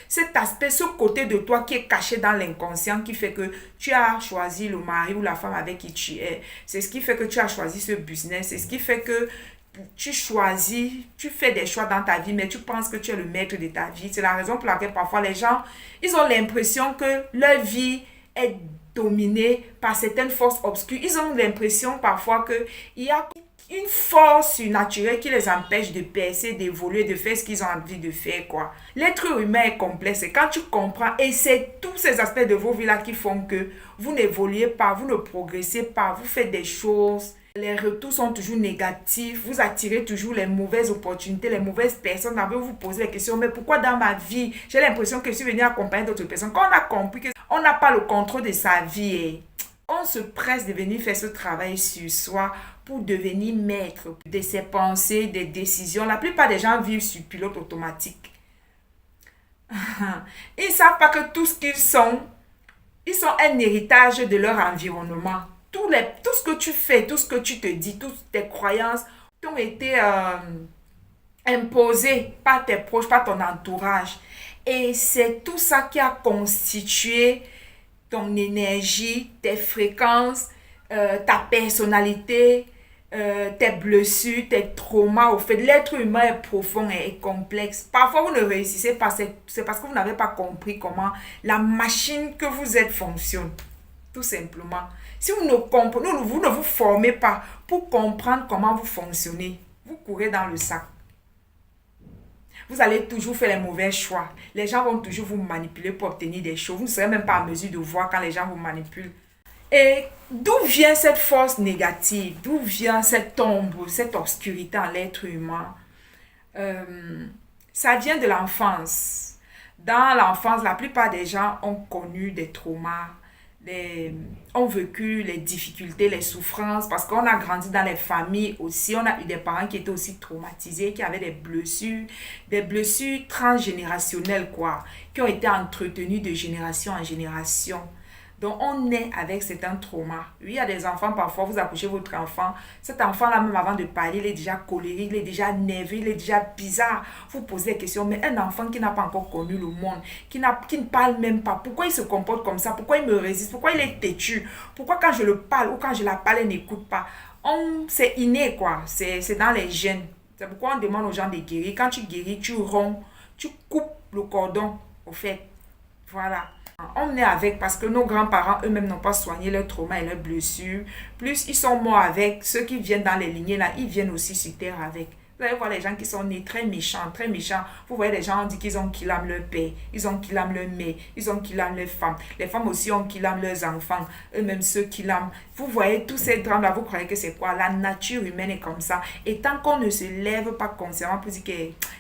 cet aspect, ce côté de toi qui est caché dans l'inconscient qui fait que tu as choisi le mari ou la femme avec qui tu es. C'est ce qui fait que tu as choisi ce business. C'est ce qui fait que tu choisis, tu fais des choix dans ta vie, mais tu penses que tu es le maître de ta vie. C'est la raison pour laquelle parfois les gens, ils ont l'impression que leur vie est dominée par certaines forces obscures. Ils ont l'impression parfois qu'il y a une force surnaturelle qui les empêche de percer, d'évoluer, de faire ce qu'ils ont envie de faire, quoi. L'être humain est complexe et quand tu comprends, et c'est tous ces aspects de vos vies-là qui font que vous n'évoluez pas, vous ne progressez pas, vous faites des choses. Les retours sont toujours négatifs, vous attirez toujours les mauvaises opportunités, les mauvaises personnes. Vous vous posez la question, mais pourquoi dans ma vie, j'ai l'impression que je suis venue accompagner d'autres personnes. Quand on a compris qu'on n'a pas le contrôle de sa vie, on se presse de venir faire ce travail sur soi pour devenir maître de ses pensées, des décisions. La plupart des gens vivent sur pilote automatique. Ils ne savent pas que tout ce qu'ils sont, ils sont un héritage de leur environnement. Tout ce que tu fais, tout ce que tu te dis, toutes tes croyances t'ont été imposées par tes proches, par ton entourage. Et c'est tout ça qui a constitué ton énergie, tes fréquences, ta personnalité, tes blessures, tes traumas. Au fait, l'être humain est profond et complexe. Parfois, vous ne réussissez pas, c'est parce que vous n'avez pas compris comment la machine que vous êtes fonctionne. Tout simplement. Si vous ne vous formez pas pour comprendre comment vous fonctionnez, vous courez dans le sac. Vous allez toujours faire les mauvais choix. Les gens vont toujours vous manipuler pour obtenir des choses. Vous ne serez même pas en mesure de voir quand les gens vous manipulent. Et d'où vient cette force négative? D'où vient cette ombre, cette obscurité en l'être humain? Ça vient de l'enfance. Dans l'enfance, la plupart des gens ont connu des traumas, ont vécu les difficultés, les souffrances, parce qu'on a grandi dans les familles aussi, on a eu des parents qui étaient aussi traumatisés, qui avaient des blessures transgénérationnelles, quoi, qui ont été entretenues de génération en génération. Donc, on est avec certains traumas. Oui, il y a des enfants, parfois, vous accouchez votre enfant. Cet enfant-là, même avant de parler, il est déjà colérique, il est déjà nerveux, il est déjà bizarre. Vous posez des questions, mais un enfant qui n'a pas encore connu le monde, qui ne parle même pas, pourquoi il se comporte comme ça? Pourquoi il me résiste? Pourquoi il est têtu? Pourquoi quand je le parle ou quand je la parle, il n'écoute pas? C'est inné, quoi. C'est dans les gènes. C'est pourquoi on demande aux gens de guérir. Quand tu guéris, tu romps, tu coupes le cordon, au fait. Voilà. On est avec parce que nos grands-parents eux-mêmes n'ont pas soigné leurs traumas et leurs blessures. Plus ils sont morts avec, ceux qui viennent dans les lignées là, ils viennent aussi sur terre avec. Vous allez voir les gens qui sont nés très méchants, très méchants. Vous voyez les gens, on dit qu'ils ont killé leur père, ils ont killé leur mère, ils ont killé leurs femmes. Les femmes aussi ont killé leurs enfants, eux-mêmes ceux qui l'ont. Vous voyez tous ces drames là, vous croyez que c'est quoi? La nature humaine est comme ça. Et tant qu'on ne se lève pas consciemment pour dire que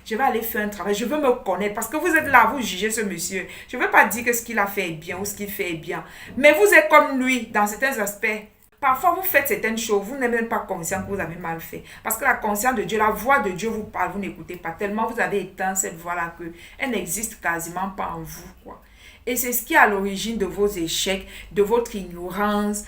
je vais aller faire un travail, je veux me connaître, parce que vous êtes là, vous jugez ce monsieur. Je ne veux pas dire que ce qu'il a fait est bien ou ce qu'il fait est bien. Mais vous êtes comme lui dans certains aspects. Parfois, vous faites certaines choses, vous n'êtes même pas conscient que vous avez mal fait. Parce que la conscience de Dieu, la voix de Dieu vous parle, vous n'écoutez pas. Tellement vous avez éteint cette voix-là qu'elle n'existe quasiment pas en vous, quoi. Et c'est ce qui est à l'origine de vos échecs, de votre ignorance,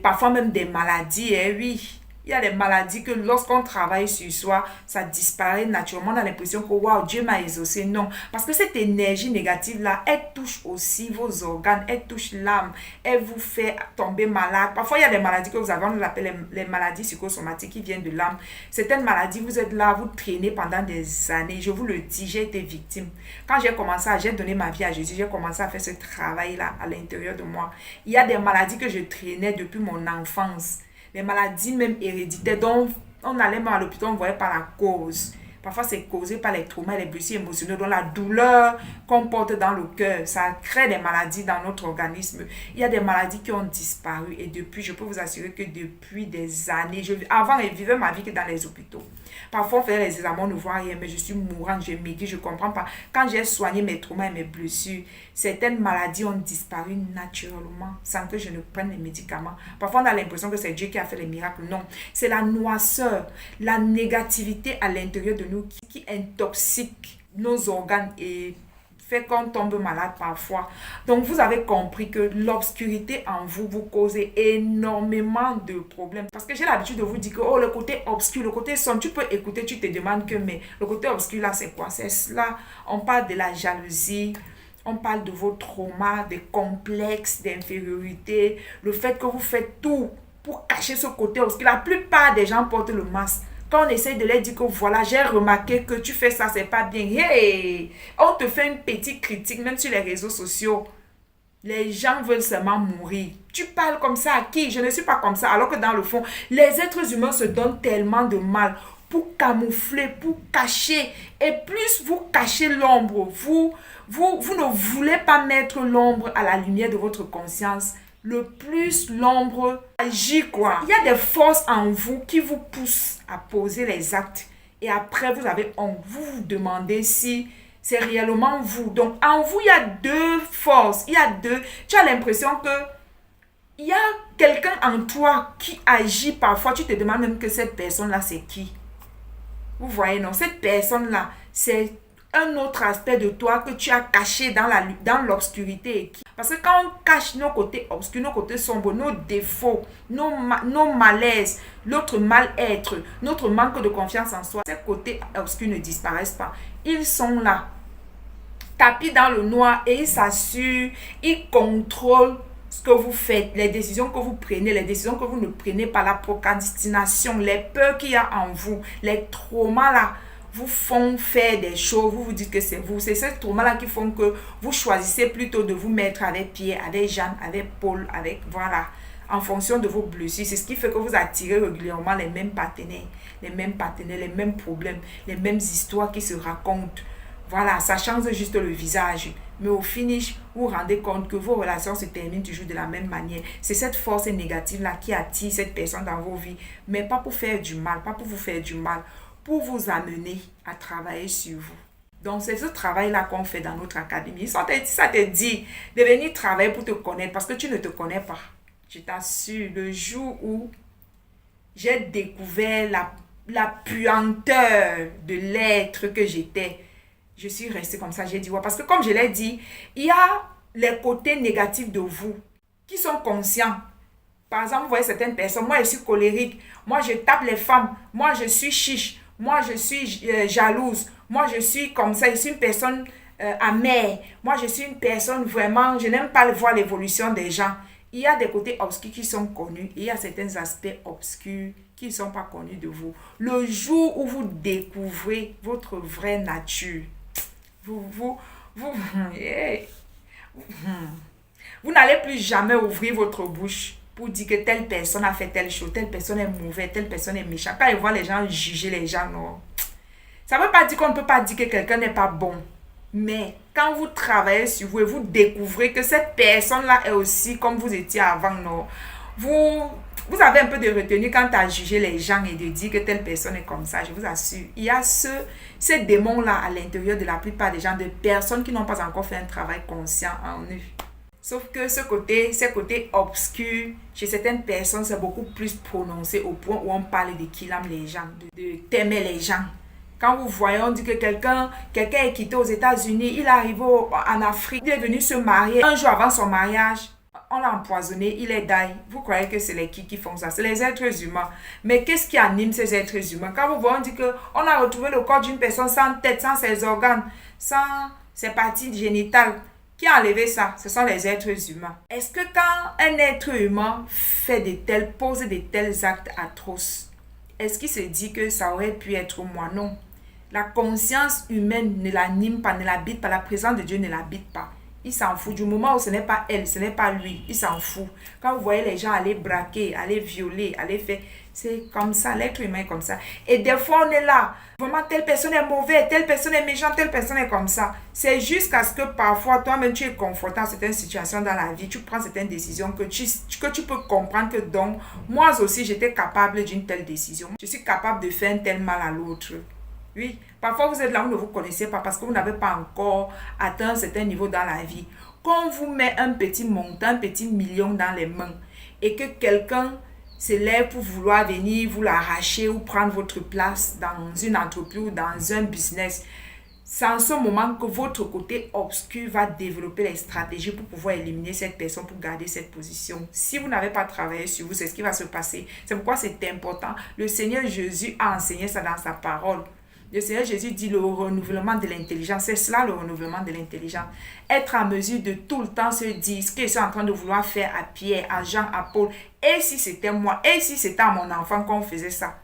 parfois même des maladies. Et oui, il Il y a des maladies que lorsqu'on travaille sur soi, ça disparaît naturellement. On a l'impression que waouh, Dieu m'a exaucé. Non, parce que cette énergie négative-là, elle touche aussi vos organes, elle touche l'âme, elle vous fait tomber malade. Parfois, il y a des maladies que vous avez, on les appelle les maladies psychosomatiques qui viennent de l'âme. Certaines maladies, vous êtes là, vous traînez pendant des années. Je vous le dis, j'ai été victime. Quand j'ai donné ma vie à Jésus, j'ai commencé à faire ce travail-là à l'intérieur de moi. Il y a des maladies que je traînais depuis mon enfance. Les maladies même héréditaires dont on allait même à l'hôpital, on ne voyait pas la cause. Parfois, c'est causé par les traumas, les blessures émotionnelles, donc la douleur qu'on porte dans le cœur, ça crée des maladies dans notre organisme. Il y a des maladies qui ont disparu et depuis, je peux vous assurer que depuis des années, avant, je vivais ma vie que dans les hôpitaux. Parfois, on faisait les examens, on ne voit rien, mais je suis mourante, je maigris, je ne comprends pas. Quand j'ai soigné mes traumas et mes blessures, certaines maladies ont disparu naturellement sans que je ne prenne les médicaments. Parfois, on a l'impression que c'est Dieu qui a fait les miracles. Non, c'est la noirceur, la négativité à l'intérieur de nous qui intoxique nos organes et fait qu'on tombe malade parfois. Donc, vous avez compris que l'obscurité en vous cause énormément de problèmes. Parce que j'ai l'habitude de vous dire que, oh, le côté obscur, le côté sombre, tu peux écouter, tu te demandes que, mais le côté obscur là, c'est quoi? C'est cela. On parle de la jalousie, on parle de vos traumas, des complexes d'infériorité, le fait que vous faites tout pour cacher ce côté obscur. La plupart des gens portent le masque. Quand on essaie de leur dire que voilà, j'ai remarqué que tu fais ça, c'est pas bien. Hey! On te fait une petite critique, même sur les réseaux sociaux. Les gens veulent seulement mourir. Tu parles comme ça à qui? Je ne suis pas comme ça. Alors que dans le fond, les êtres humains se donnent tellement de mal pour camoufler, pour cacher. Et plus vous cachez l'ombre, vous ne voulez pas mettre l'ombre à la lumière de votre conscience. Le plus l'ombre agit quoi. Il y a des forces en vous qui vous poussent à poser les actes. Et après, vous avez honte. Vous vous demandez si c'est réellement vous. Donc, en vous, il y a deux forces. Il y a deux. Tu as l'impression que il y a quelqu'un en toi qui agit parfois. Tu te demandes même que cette personne-là, c'est qui? Vous voyez, non? Cette personne-là, c'est un autre aspect de toi que tu as caché dans l'obscurité. Parce que quand on cache nos côtés obscurs, nos côtés sombres, nos défauts, nos malaises, notre mal-être, notre manque de confiance en soi, ces côtés obscurs ne disparaissent pas. Ils sont là, tapis dans le noir et ils s'assurent, ils contrôlent ce que vous faites, les décisions que vous prenez, les décisions que vous ne prenez pas, la procrastination, les peurs qu'il y a en vous, les traumas là, vous font faire des choses, vous vous dites que c'est vous. C'est ces traumas-là qui font que vous choisissez plutôt de vous mettre avec Pierre, avec Jeanne, avec Paul, avec, voilà, en fonction de vos blessures. C'est ce qui fait que vous attirez régulièrement les mêmes partenaires, les mêmes problèmes, les mêmes histoires qui se racontent. Voilà, ça change juste le visage. Mais au finish, vous vous rendez compte que vos relations se terminent toujours de la même manière. C'est cette force négative-là qui attire cette personne dans vos vies. Mais pas pour faire du mal, pas pour vous faire du mal, pour vous amener à travailler sur vous. Donc, c'est ce travail-là qu'on fait dans notre académie. Ça te dit de venir travailler pour te connaître parce que tu ne te connais pas. Je t'assure, le jour où j'ai découvert la puanteur de l'être que j'étais, je suis restée comme ça. J'ai dit, ouais, parce que comme je l'ai dit, il y a les côtés négatifs de vous qui sont conscients. Par exemple, vous voyez certaines personnes, moi je suis colérique, moi je tape les femmes, moi je suis chiche, moi je suis jalouse, moi je suis comme ça, je suis une personne amère, moi je suis une personne vraiment, je n'aime pas voir l'évolution des gens. Il y a des côtés obscurs qui sont connus, et il y a certains aspects obscurs qui ne sont pas connus de vous. Le jour où vous découvrez votre vraie nature, vous n'allez plus jamais ouvrir votre bouche pour dire que telle personne a fait telle chose, telle personne est mauvaise, telle personne est méchante. Quand ils voient les gens juger les gens, non. Ça ne veut pas dire qu'on ne peut pas dire que quelqu'un n'est pas bon. Mais quand vous travaillez sur vous et vous découvrez que cette personne-là est aussi comme vous étiez avant, non. Vous avez un peu de retenue quant à juger les gens et de dire que telle personne est comme ça, je vous assure. Il y a ces démons-là à l'intérieur de la plupart des gens, de personnes qui n'ont pas encore fait un travail conscient en eux. Sauf que ces côtés obscurs, chez certaines personnes, c'est beaucoup plus prononcé au point où on parle de qui aime les gens, de t'aimer les gens. Quand vous voyez, on dit que quelqu'un est quitté aux États-Unis, il est arrivé en Afrique, il est venu se marier un jour avant son mariage. on l'a empoisonné, il est die. Vous croyez que c'est les qui font ça? C'est les êtres humains. Mais qu'est-ce qui anime ces êtres humains? Quand vous voyez, on dit qu'on a retrouvé le corps d'une personne sans tête, sans ses organes, sans ses parties génitales. Qui a enlevé ça? Ce sont les êtres humains. Est-ce que quand un être humain pose de tels actes atroces, est-ce qu'il se dit que ça aurait pu être moi? Non. La conscience humaine ne l'anime pas, ne l'habite pas. La présence de Dieu ne l'habite pas. Il s'en fout. Du moment où ce n'est pas elle, ce n'est pas lui, il s'en fout. Quand vous voyez les gens aller braquer, aller violer, aller faire... C'est comme ça, l'être humain est comme ça. Et des fois, on est là. Vraiment, telle personne est mauvaise, telle personne est méchante, telle personne est comme ça. C'est jusqu'à ce que parfois, toi-même, tu es confronté à certaines situations dans la vie. Tu prends certaines décisions que tu peux comprendre que donc, moi aussi, j'étais capable d'une telle décision. Je suis capable de faire un tel mal à l'autre. Oui, parfois vous êtes là, vous ne vous connaissez pas parce que vous n'avez pas encore atteint un certain niveau dans la vie. Quand on vous met un petit montant, un petit million dans les mains et que quelqu'un se lève pour vouloir venir vous l'arracher ou prendre votre place dans une entreprise ou dans un business, c'est en ce moment que votre côté obscur va développer les stratégies pour pouvoir éliminer cette personne, pour garder cette position. Si vous n'avez pas travaillé sur vous, c'est ce qui va se passer. C'est pourquoi c'est important. Le Seigneur Jésus a enseigné ça dans sa parole. Le Seigneur Jésus dit le renouvellement de l'intelligence. C'est cela le renouvellement de l'intelligence. Être en mesure de tout le temps se dire ce que je suis en train de vouloir faire à Pierre, à Jean, à Paul. Et si c'était moi? Et si c'était à mon enfant qu'on faisait ça?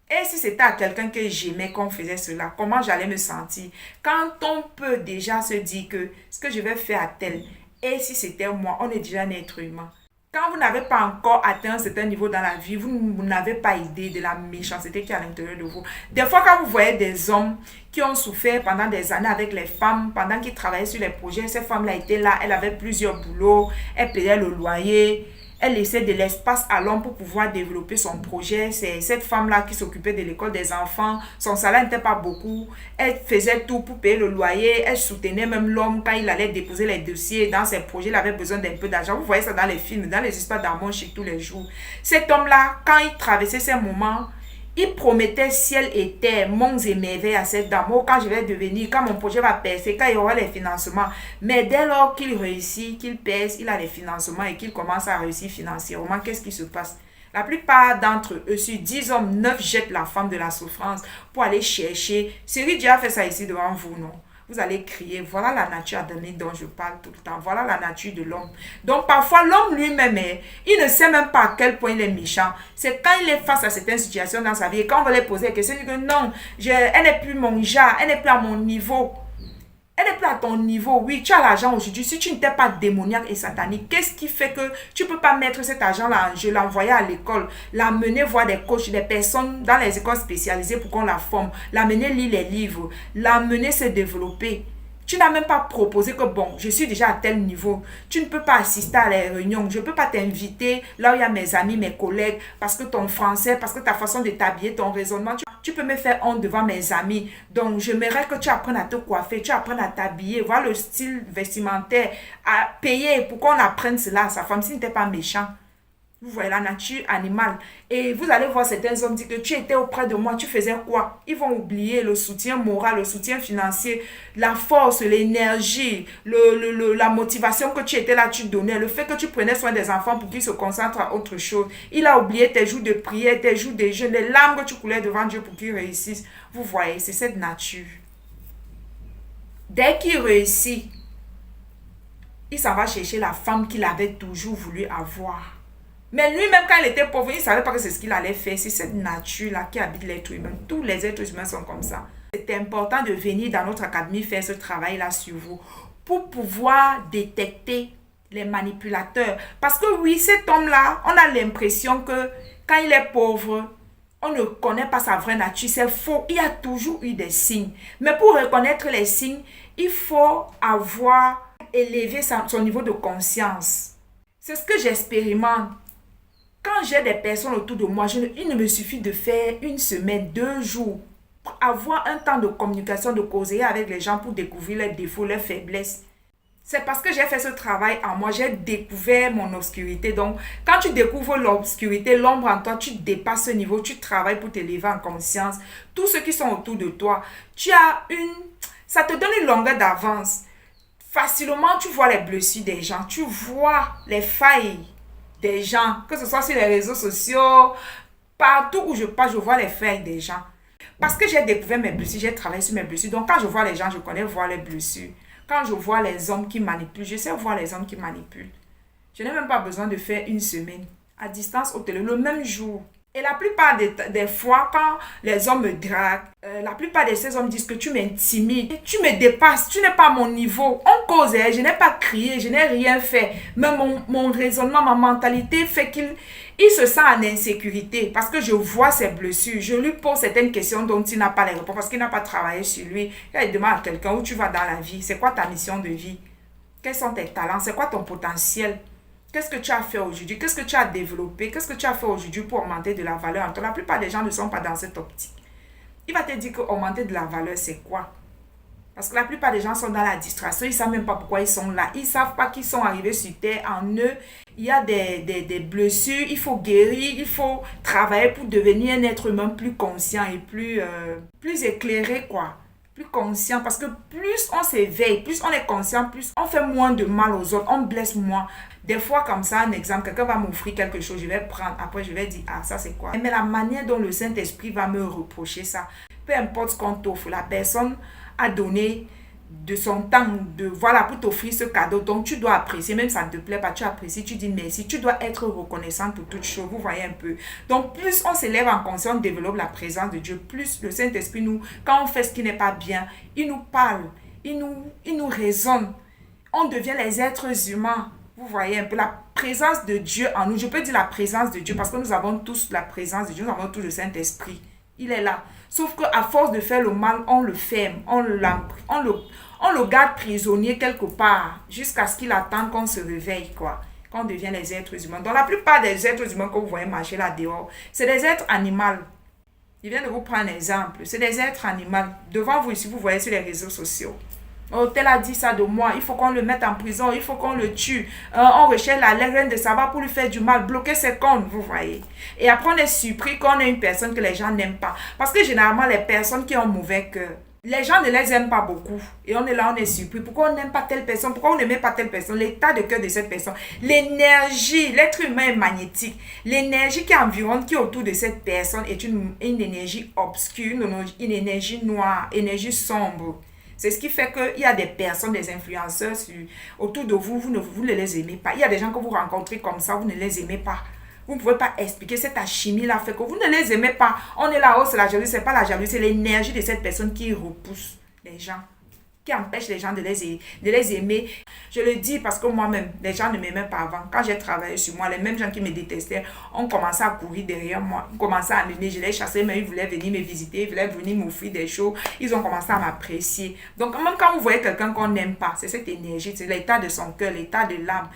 Et si c'était à quelqu'un que j'aimais qu'on faisait cela? Comment j'allais me sentir? Quand on peut déjà se dire que ce que je vais faire à tel, et si c'était moi, on est déjà un être humain. Quand vous n'avez pas encore atteint un certain niveau dans la vie, vous n'avez pas idée de la méchanceté qui est à l'intérieur de vous. Des fois, quand vous voyez des hommes qui ont souffert pendant des années avec les femmes, pendant qu'ils travaillaient sur les projets, ces femmes-là étaient là, elles avaient plusieurs boulots, elles payaient le loyer, elle laissait de l'espace à l'homme pour pouvoir développer son projet. C'est cette femme-là qui s'occupait de l'école des enfants. Son salaire n'était pas beaucoup. Elle faisait tout pour payer le loyer. Elle soutenait même l'homme quand il allait déposer les dossiers dans ses projets. Il avait besoin d'un peu d'argent. Vous voyez ça dans les films, dans les histoires d'amour chic tous les jours. Cet homme-là, quand il traversait ces moments, il promettait ciel et terre, monts et merveilles à cette dame. Oh, quand je vais devenir, quand mon projet va percer, quand il y aura les financements. Mais dès lors qu'il réussit, qu'il perce, il a les financements et qu'il commence à réussir financièrement, qu'est-ce qui se passe? La plupart d'entre eux, sur 10 hommes, 9 jettent la femme de la souffrance pour aller chercher. Cyril Dieu a fait ça ici devant vous, non? Vous allez crier, voilà la nature adamique dont je parle tout le temps. Voilà la nature de l'homme. Donc parfois, l'homme lui-même, il ne sait même pas à quel point il est méchant. C'est quand il est face à certaines situations dans sa vie et quand on va lui poser la question, il dit que non, elle n'est plus mon genre, elle n'est plus à mon niveau. Elle n'est plus à ton niveau. Oui, tu as l'argent aujourd'hui. Si tu n'étais pas démoniaque et satanique, qu'est-ce qui fait que tu ne peux pas mettre cet argent-là en jeu, l'envoyer à l'école, l'amener voir des coachs, des personnes dans les écoles spécialisées pour qu'on la forme, l'amener lire les livres, l'amener se développer? Tu n'as même pas proposé que bon, je suis déjà à tel niveau. Tu ne peux pas assister à les réunions. Je ne peux pas t'inviter là où il y a mes amis, mes collègues, parce que ton français, parce que ta façon de t'habiller, ton raisonnement, tu peux me faire honte devant mes amis. Donc, j'aimerais que tu apprennes à te coiffer, tu apprennes à t'habiller, voir le style vestimentaire, à payer pour qu'on apprenne cela à sa femme, s'il n'était pas méchant. Vous voyez la nature animale. Et vous allez voir certains hommes dire que tu étais auprès de moi, tu faisais quoi? Ils vont oublier le soutien moral, le soutien financier, la force, l'énergie, la motivation que tu étais là, tu donnais, le fait que tu prenais soin des enfants pour qu'ils se concentrent à autre chose. Il a oublié tes jours de prière, tes jours de jeûne, les larmes que tu coulais devant Dieu pour qu'ils réussissent. Vous voyez, c'est cette nature. Dès qu'il réussit, il s'en va chercher la femme qu'il avait toujours voulu avoir. Mais lui-même, quand il était pauvre, il ne savait pas que c'est ce qu'il allait faire. C'est cette nature-là qui habite l'être humain. Tous les êtres humains sont comme ça. C'est important de venir dans notre académie faire ce travail-là sur vous pour pouvoir détecter les manipulateurs. Parce que oui, cet homme-là, on a l'impression que quand il est pauvre, on ne connaît pas sa vraie nature. C'est faux. Il y a toujours eu des signes. Mais pour reconnaître les signes, il faut avoir élevé son niveau de conscience. C'est ce que j'expérimente. Quand j'ai des personnes autour de moi, il ne me suffit de faire une semaine, 2 jours, pour avoir un temps de communication, de causer avec les gens pour découvrir leurs défauts, leurs faiblesses. C'est parce que j'ai fait ce travail en moi, j'ai découvert mon obscurité. Donc, quand tu découvres l'obscurité, l'ombre en toi, tu dépasses ce niveau, tu travailles pour t'élever en conscience. Tous ceux qui sont autour de toi, ça te donne une longueur d'avance. facilement, tu vois les blessures des gens, tu vois les failles des gens, que ce soit sur les réseaux sociaux, partout où je passe, je vois les failles des gens. Parce que j'ai découvert mes blessures, j'ai travaillé sur mes blessures. Donc quand je vois les gens, je connais voir les blessures. Quand je vois les hommes qui manipulent, je sais voir les hommes qui manipulent. Je n'ai même pas besoin de faire une semaine à distance au téléphone, le même jour. Et la plupart des fois, quand les hommes me draguent, la plupart de ces hommes disent que tu m'intimides, tu me dépasses, tu n'es pas à mon niveau. On causait, je n'ai pas crié, je n'ai rien fait. Mais mon raisonnement, ma mentalité fait qu'il se sent en insécurité parce que je vois ses blessures. Je lui pose certaines questions dont il n'a pas les réponses parce qu'il n'a pas travaillé sur lui. Il demande à quelqu'un où tu vas dans la vie, c'est quoi ta mission de vie? Quels sont tes talents? C'est quoi ton potentiel? Qu'est-ce que tu as fait aujourd'hui? Qu'est-ce que tu as développé? Qu'est-ce que tu as fait aujourd'hui pour augmenter de la valeur en toi? La plupart des gens ne sont pas dans cette optique. Il va te dire que augmenter de la valeur, c'est quoi? Parce que la plupart des gens sont dans la distraction. Ils ne savent même pas pourquoi ils sont là. Ils ne savent pas qu'ils sont arrivés sur Terre. En eux, il y a des blessures. Il faut guérir. Il faut travailler pour devenir un être humain plus conscient et plus éclairé, quoi. Plus conscient. Parce que plus on s'éveille, plus on est conscient, plus on fait moins de mal aux autres. On blesse moins. Des fois, comme ça, un exemple, quelqu'un va m'offrir quelque chose, je vais prendre, après je vais dire, ah, ça c'est quoi? Mais la manière dont le Saint-Esprit va me reprocher ça, peu importe ce qu'on t'offre, la personne a donné de son temps, voilà, pour t'offrir ce cadeau, donc tu dois apprécier, même si ça ne te plaît pas, tu apprécies, tu dis merci, tu dois être reconnaissant pour toute chose, vous voyez un peu. Donc, plus on s'élève en conscience, on développe la présence de Dieu, plus le Saint-Esprit quand on fait ce qui n'est pas bien, il nous parle, il nous raisonne, on devient les êtres humains. Vous voyez un peu la présence de Dieu en nous. Je peux dire la présence de Dieu parce que nous avons tous la présence de Dieu. Nous avons tous le Saint-Esprit. Il est là. Sauf qu'à force de faire le mal, on le ferme. On le garde prisonnier quelque part jusqu'à ce qu'il attende qu'on se réveille, quoi. Qu'on devienne les êtres humains. Donc la plupart des êtres humains que vous voyez marcher là dehors, c'est des êtres animaux. Je viens de vous prendre un exemple. C'est des êtres animaux. Devant vous ici, vous voyez sur les réseaux sociaux. Oh, tel a dit ça de moi, il faut qu'on le mette en prison, il faut qu'on le tue. On recherche la graine de savoir pour lui faire du mal, bloquer ses comptes, vous voyez. Et après, on est surpris qu'on ait une personne que les gens n'aiment pas. Parce que généralement, les personnes qui ont mauvais cœur, les gens ne les aiment pas beaucoup. Et on est là, on est surpris. Pourquoi on n'aime pas telle personne? Pourquoi on n'aime pas telle personne? L'état de cœur de cette personne. L'énergie, l'être humain est magnétique. L'énergie qui environne, qui est autour de cette personne est une énergie obscure, une énergie noire, énergie sombre. C'est ce qui fait qu'il y a des personnes, des influenceurs autour de vous, vous ne les aimez pas. Il y a des gens que vous rencontrez comme ça, vous ne les aimez pas. Vous ne pouvez pas expliquer cette alchimie-là fait que vous ne les aimez pas. On est là, oh, c'est la jalousie, c'est pas la jalousie, c'est l'énergie de cette personne qui repousse les gens, qui empêche les gens de les aimer. Je le dis parce que moi-même, les gens ne m'aimaient pas avant. Quand j'ai travaillé sur moi, les mêmes gens qui me détestaient ont commencé à courir derrière moi, ont commencé à m'aimer. Je les chassais, mais ils voulaient venir me visiter, ils voulaient venir m'offrir des choses. Ils ont commencé à m'apprécier. Donc, même quand vous voyez quelqu'un qu'on n'aime pas, c'est cette énergie, c'est l'état de son cœur, l'état de l'âme.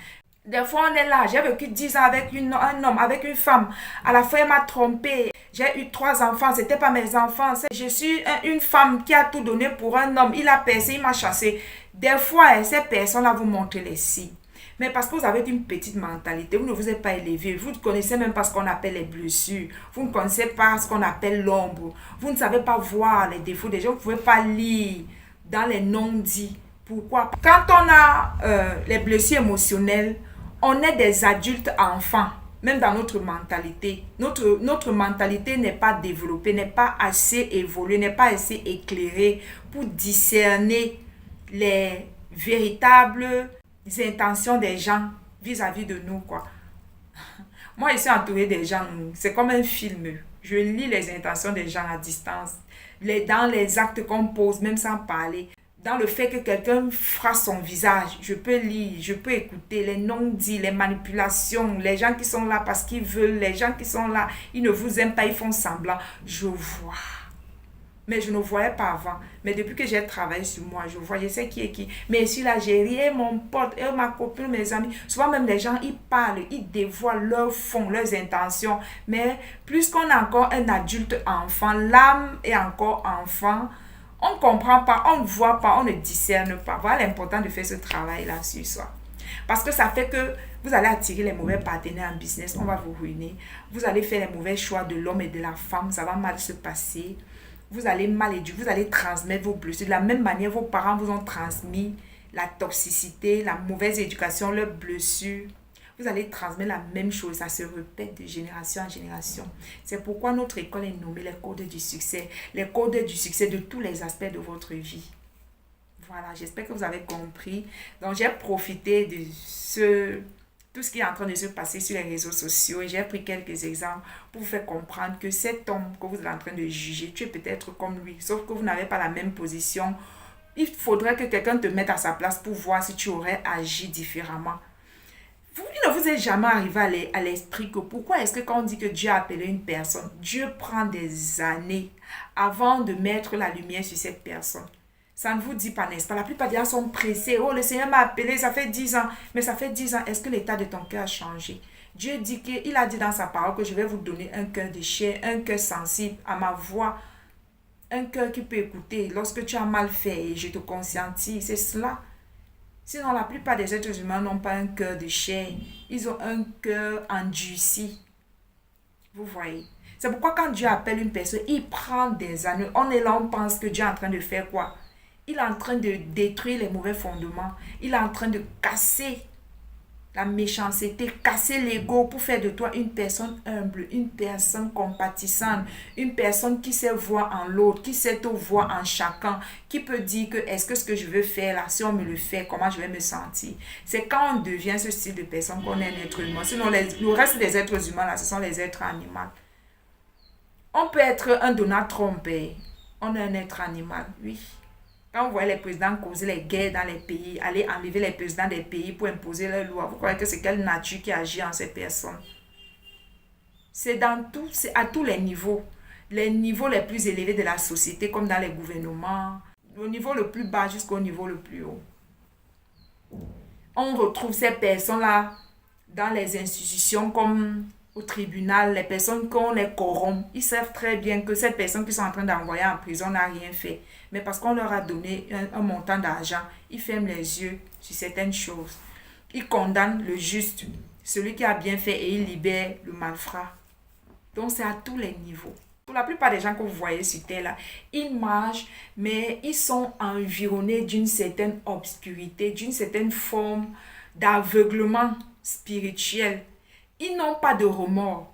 Des fois, on est là. J'ai vécu 10 ans avec un homme, avec une femme. À la fin, elle m'a trompée. J'ai eu 3 enfants. Ce n'étaient pas mes enfants. Je suis une femme qui a tout donné pour un homme. Il a percé, il m'a chassé. Des fois, ces personnes-là vous montrent les signes. Mais parce que vous avez une petite mentalité, vous ne vous êtes pas élevé. Vous ne connaissez même pas ce qu'on appelle les blessures. Vous ne connaissez pas ce qu'on appelle l'ombre. Vous ne savez pas voir les défauts des gens. Vous ne pouvez pas lire dans les non-dits. Pourquoi? Quand on a les blessures émotionnelles, on est des adultes enfants, même dans notre mentalité. Notre mentalité n'est pas développée, n'est pas assez évoluée, n'est pas assez éclairée pour discerner les véritables intentions des gens vis-à-vis de nous, quoi. Moi, je suis entourée des gens, c'est comme un film. Je lis les intentions des gens à distance, dans les actes qu'on pose, même sans parler. Dans le fait que quelqu'un fera son visage, je peux lire, je peux écouter les non-dits, les manipulations, les gens qui sont là parce qu'ils veulent, les gens qui sont là, ils ne vous aiment pas, ils font semblant. Je vois. Mais je ne voyais pas avant. Mais depuis que j'ai travaillé sur moi, je vois, je sais qui est qui. Mais si là, j'ai rien, mon pote, ma copine, mes amis, souvent même les gens, ils parlent, ils dévoilent leur fond, leurs intentions. Mais plus qu'on a encore un adulte enfant, l'âme est encore enfant, on ne comprend pas, on ne voit pas, on ne discerne pas. Voilà l'important de faire ce travail-là sur soi. Parce que ça fait que vous allez attirer les mauvais partenaires en business, on va vous ruiner. Vous allez faire les mauvais choix de l'homme et de la femme, ça va mal se passer. Vous allez mal éduquer, vous allez transmettre vos blessures. De la même manière, vos parents vous ont transmis la toxicité, la mauvaise éducation, leurs blessures, vous allez transmettre la même chose. Ça se répète de génération en génération. C'est pourquoi notre école est nommée les codes du succès. Les codes du succès de tous les aspects de votre vie. Voilà, j'espère que vous avez compris. Donc, j'ai profité de tout ce qui est en train de se passer sur les réseaux sociaux et j'ai pris quelques exemples pour vous faire comprendre que cet homme que vous êtes en train de juger, tu es peut-être comme lui, sauf que vous n'avez pas la même position. Il faudrait que quelqu'un te mette à sa place pour voir si tu aurais agi différemment. Il ne vous est jamais arrivé à l'esprit que pourquoi est-ce que quand on dit que Dieu a appelé une personne, Dieu prend des années avant de mettre la lumière sur cette personne. Ça ne vous dit pas, n'est-ce pas? La plupart des gens sont pressés. Oh, le Seigneur m'a appelé, ça fait 10 ans. Mais ça fait 10 ans, est-ce que l'état de ton cœur a changé? Dieu dit qu'il a dit dans sa parole que je vais vous donner un cœur de chair, un cœur sensible à ma voix, un cœur qui peut écouter lorsque tu as mal fait et je te conscientise. C'est cela. Sinon, la plupart des êtres humains n'ont pas un cœur de chair. Ils ont un cœur endurci. Vous voyez? C'est pourquoi quand Dieu appelle une personne, il prend des années. On est là, on pense que Dieu est en train de faire quoi? Il est en train de détruire les mauvais fondements. Il est en train de casser la méchanceté, casser l'ego pour faire de toi une personne humble, une personne compatissante, une personne qui sait voir en l'autre, qui sait tout voir en chacun, qui peut dire que est-ce que ce que je veux faire là, si on me le fait, comment je vais me sentir. C'est quand on devient ce style de personne qu'on est un être humain. Sinon, le reste des êtres humains là, ce sont les êtres animaux. On peut être un Donald Trump, on est un être animal, oui. Quand vous voyez les présidents causer les guerres dans les pays, aller enlever les présidents des pays pour imposer leurs lois, vous croyez que c'est quelle nature qui agit en ces personnes? C'est à tous les niveaux les plus élevés de la société, comme dans les gouvernements, au niveau le plus bas jusqu'au niveau le plus haut. On retrouve ces personnes-là dans les institutions comme au tribunal, les personnes qu'on les corrompt, ils savent très bien que cette personne qu'ils sont en train d'envoyer en prison n'a rien fait. Mais parce qu'on leur a donné un montant d'argent, ils ferment les yeux sur certaines choses. Ils condamnent le juste, celui qui a bien fait, et ils libèrent le malfrat. Donc c'est à tous les niveaux. Pour la plupart des gens que vous voyez sur Terre, là, ils marchent, mais ils sont environnés d'une certaine obscurité, d'une certaine forme d'aveuglement spirituel. Ils n'ont pas de remords.